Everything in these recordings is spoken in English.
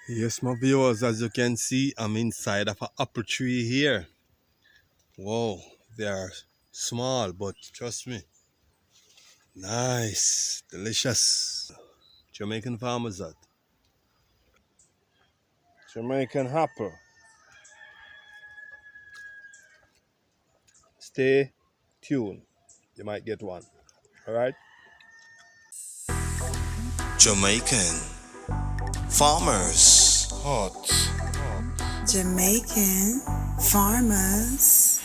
Yes, my viewers, as you can see, I'm inside of an apple tree here. Whoa, they are small, but trust me, nice, delicious. Jamaican farmers that. Jamaican apple. Stay tuned. You might get one. All right. Jamaican farmers. Hot. Jamaican farmers.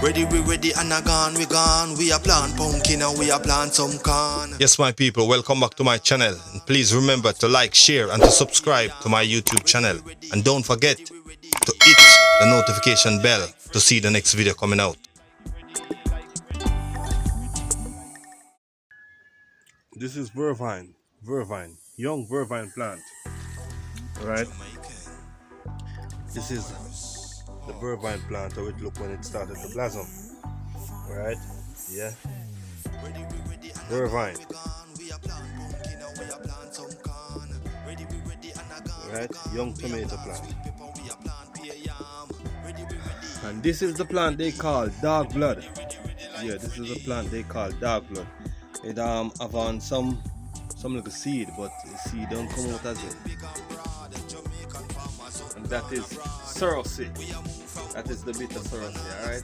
Ready, we ready, and we gone. We are plant pumpkin and we are plant some corn. Yes, my people, welcome back to my channel. And please remember to like, share, and to subscribe to my YouTube channel. And don't forget to hit the notification bell to see the next video coming out. This is vervine, young vervine plant. All right. This is the vervine plant, how it looked when it started to blossom. All right. Yeah. Vervine. Right, young tomato plant. And this is the plant they call dog blood. Yeah, this is the plant they call dog blood. It have on some little seed, but the seed don't come out as it. And that is sorosy. That is the bitter sorosy, alright?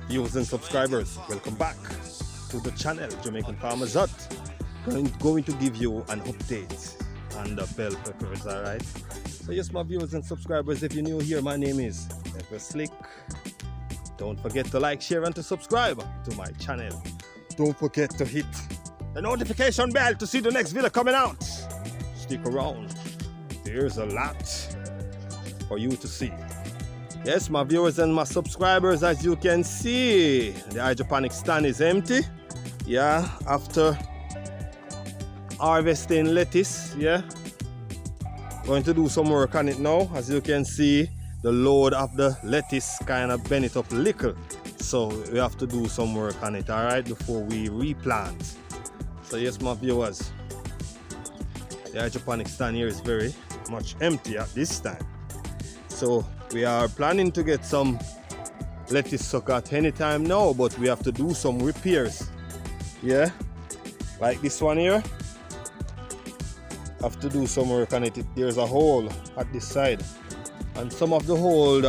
Viewers and subscribers, welcome back to the channel Jamaican Farmers Hut. Going to give you an update on the bell peppers, alright? So yes, my viewers and subscribers, if you're new here, my name is Pepper Slick. Don't forget to like, share, and to subscribe to my channel. Don't forget to hit the notification bell to see the next video coming out. Stick around. There's a lot for you to see. Yes, my viewers and my subscribers, as you can see, the hydroponic stand is empty. Yeah, after harvesting lettuce, yeah. Going to do some work on it now. As you can see, the load of the lettuce kind of bent it up a little. So we have to do some work on it, alright, before we replant. So yes, my viewers, the hydroponic stand here is very much empty at this time. So we are planning to get some lettuce sucker at any time now, but we have to do some repairs. Yeah, like this one here. Have to do some work on it. There's a hole at this side, and some of the hole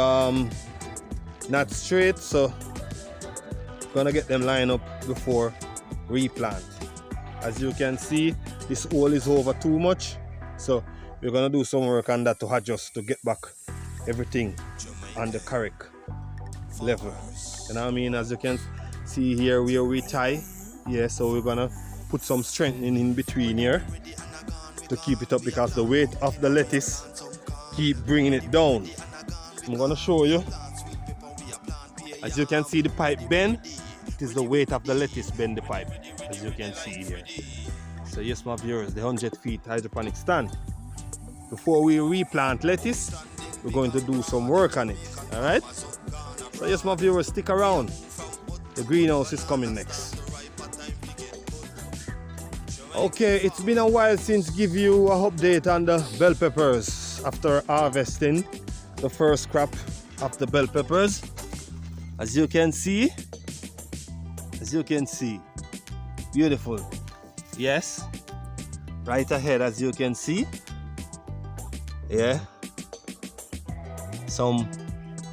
not straight, so gonna get them lined up before replant. As you can see, this hole is over too much, so we're gonna do some work on that to adjust to get back everything on the correct level. You know what I mean? As you can see here where we tie, yeah, so we're gonna put some strengthening in between here to keep it up, because the weight of the lettuce keep bringing it down. I'm gonna show you. As you can see, the pipe bend. It is the weight of the lettuce bend the pipe, as you can see here. So yes, my viewers, the 100 feet hydroponic stand. Before we replant lettuce, we're going to do some work on it. All right. So yes, my viewers, stick around. The greenhouse is coming next. Okay, it's been a while since give you an update on the bell peppers after harvesting the first crop of the bell peppers. As you can see, beautiful. Yes, right ahead, as you can see. Yeah, some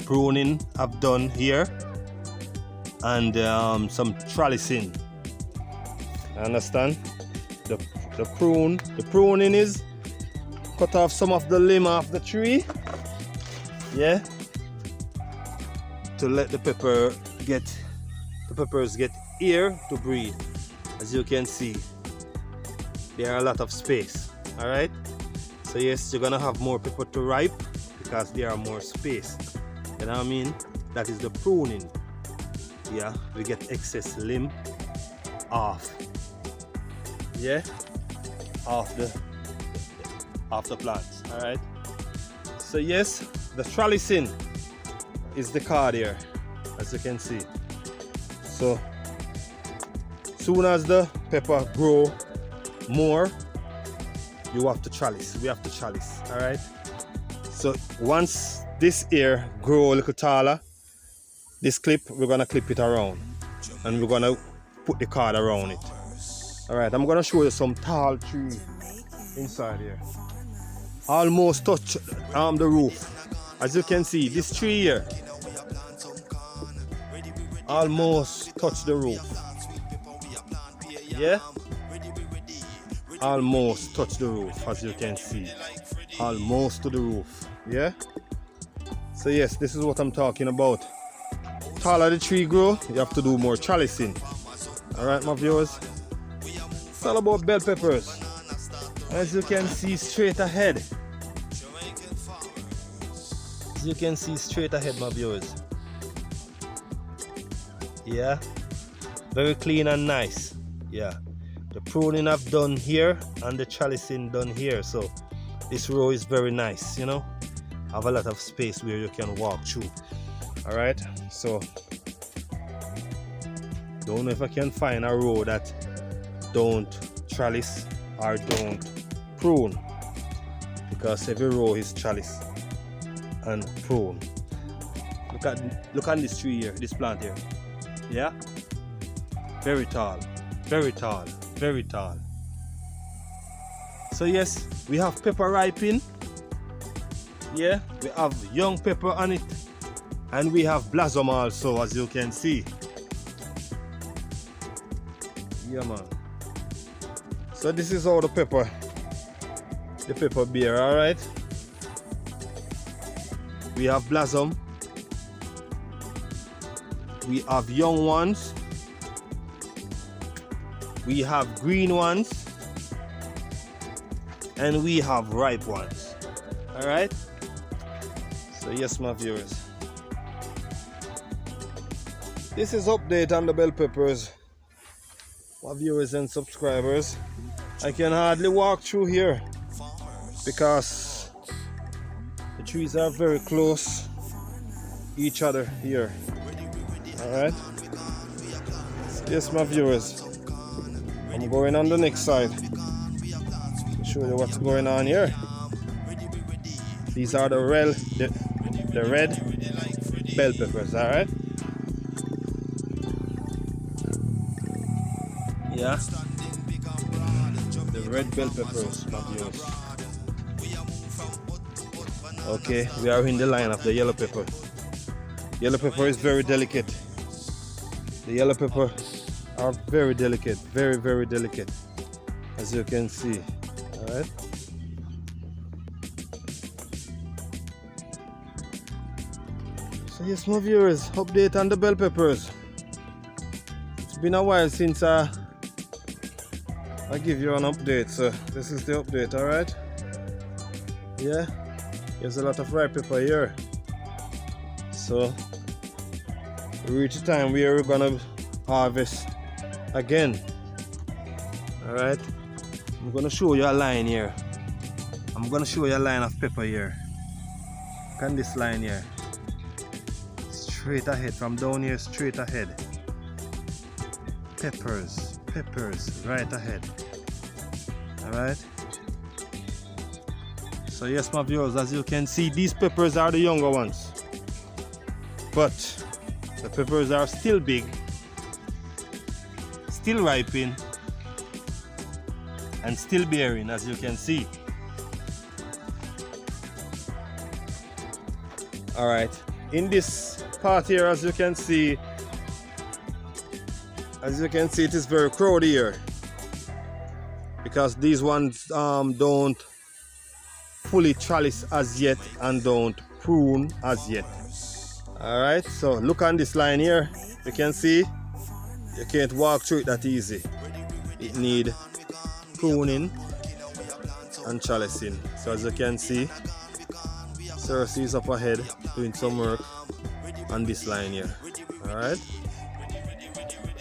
pruning I've done here, and some trellising. Understand? The pruning is cut off some of the limb off the tree, yeah, to let the peppers get air to breathe. As you can see, there are a lot of space. All right, so yes, you're gonna have more pepper to ripe because there are more space. You know what I mean? That is the pruning. Yeah, we get excess limb off. Yeah, off the plants. All right. So yes, the trellising is the card here, as you can see. So soon as the pepper grow more, you have to trellis. We have to trellis. All right. So once this here grow a little taller, this clip we're gonna clip it around, and we're gonna put the card around it. All right. I'm gonna show you some tall tree inside here. Almost touch the roof. As you can see, this tree here almost touch the roof. Yeah, almost touch the roof, as you can see, almost to the roof. Yeah, so yes, this is what I'm talking about. Taller the tree grow, you have to do more trellising. All right, my viewers, it's all about bell peppers. As you can see straight ahead, as you can see straight ahead, my viewers. Yeah, very clean and nice. Yeah, the pruning I've done here and the trellising done here, so this row is very nice, you know. Have a lot of space where you can walk through. All right, so don't know if I can find a row that don't trellis or don't prune, because every row is trellis and prune. Look at this tree here, this plant here. Yeah, very tall, very tall, very tall. So yes, we have pepper ripening. Yeah, we have young pepper on it, and we have blossom also, as you can see. Yeah, man. So this is all the pepper bear. All right, we have blossom, we have young ones, we have green ones, and we have ripe ones. All right, so yes, my viewers, this is update on the bell peppers, my viewers and subscribers. I can hardly walk through here because the trees are very close each other here. All right, so yes, my viewers, I'm going on the next side to show you what's going on here. These are the red bell peppers. All right, yeah, the red bell peppers, my viewers. Okay, we are in the line of the yellow pepper. Yellow pepper is very delicate. The yellow pepper are very delicate, very, very delicate, as you can see. All right. So yes, my viewers, update on the bell peppers. It's been a while since I give you an update, so this is the update. All right. Yeah, there's a lot of ripe pepper here. So we reach the time where we're gonna harvest again. All right, I'm gonna show you a line here. I'm gonna show you a line of pepper here. Look at this line here, straight ahead, from down here straight ahead. Peppers right ahead. All right, so yes, my viewers, as you can see, these peppers are the younger ones, but the peppers are still big, still ripening, and still bearing, as you can see. All right, in this part here, as you can see, it is very crowded here because these ones don't fully trellis as yet and don't prune as yet. All right, so look on this line here. You can see you can't walk through it that easy. It need pruning and trellising. So as you can see, Cersei is up ahead doing some work on this line here. All right,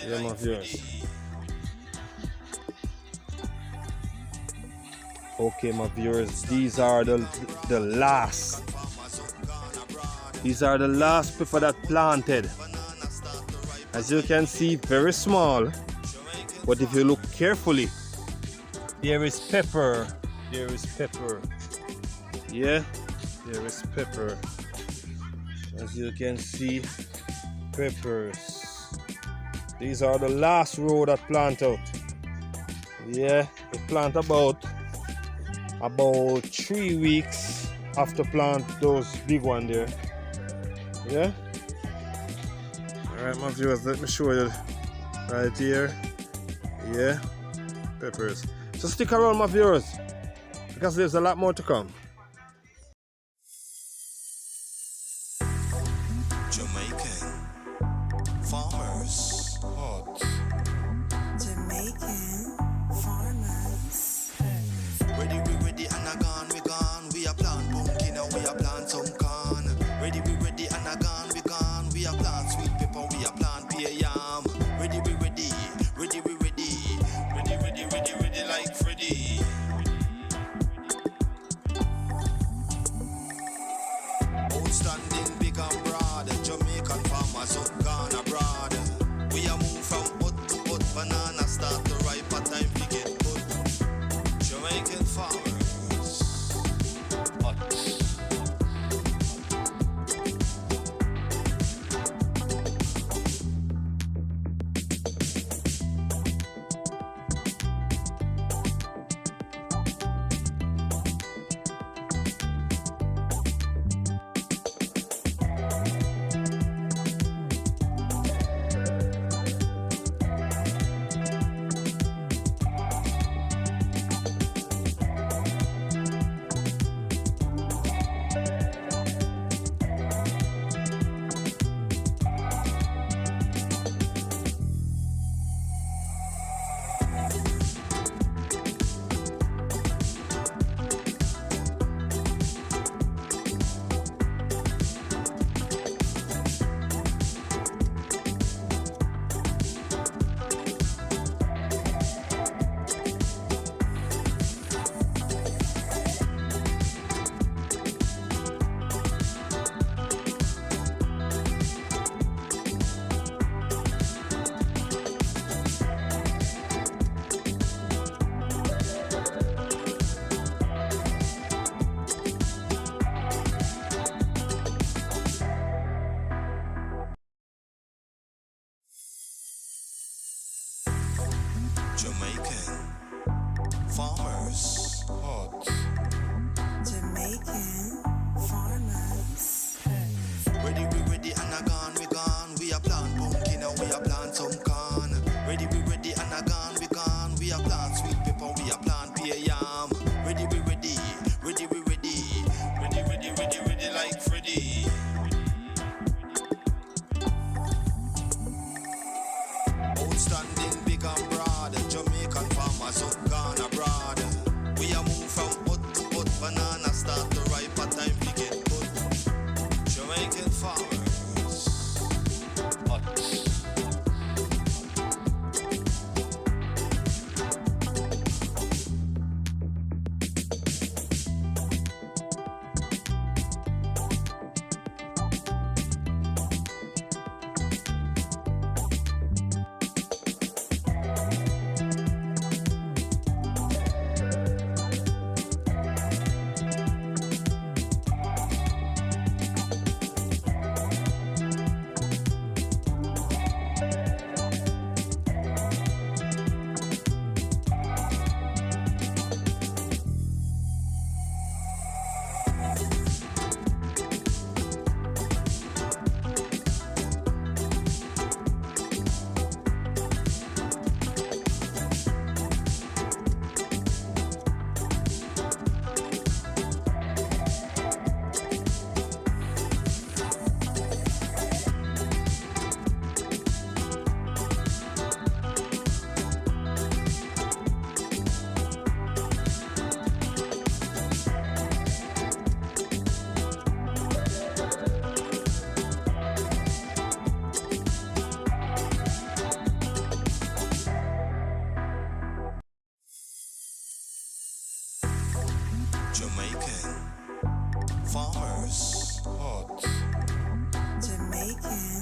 yeah, my viewers. Okay, my viewers, these are the last. These are the last pepper that planted. As you can see, very small, but if you look carefully, there is pepper There is pepper. Yeah, there is pepper. As you can see, peppers. These are the last row that plant out. Yeah, they plant about 3 weeks after plant those big one there. Yeah. Alright, my viewers, let me show you right here. Yeah, peppers. So stick around, my viewers, because there's a lot more to come. Jamaican farmers hot. Jamaican farmers. Ready, we ready and a gone, we gone. We a plant pumpkin and we a plant some corn. Ready, we ready and a gone, we gone. We a plant sweet pepper, we a plant pear yam. Ready, we ready, ready, we ready. Ready, ready, ready, ready like Freddy. Outstanding big and broad. Jamaican farmers up gone abroad. We a move from hut to hut. Banana start to ripe at time we get good. Jamaican farmers hot. Jamaican farmers hot. Jamaican farmers. Ready, we ready and a gone, we gone. We a plant pumpkin and we a plant some corn. Ready, we ready and a gone, we gone. We a plant sweet pepper, we a plant pear yam. Ready, we ready, ready, we ready. Ready, ready, ready, ready like Freddy. Outstanding big and broad. Jamaican farmers up gone abroad. We a move from hut to hut. Banana start to ripe at time we get good. Jamaican farmers hot. Jamaican farmers hot. Jamaican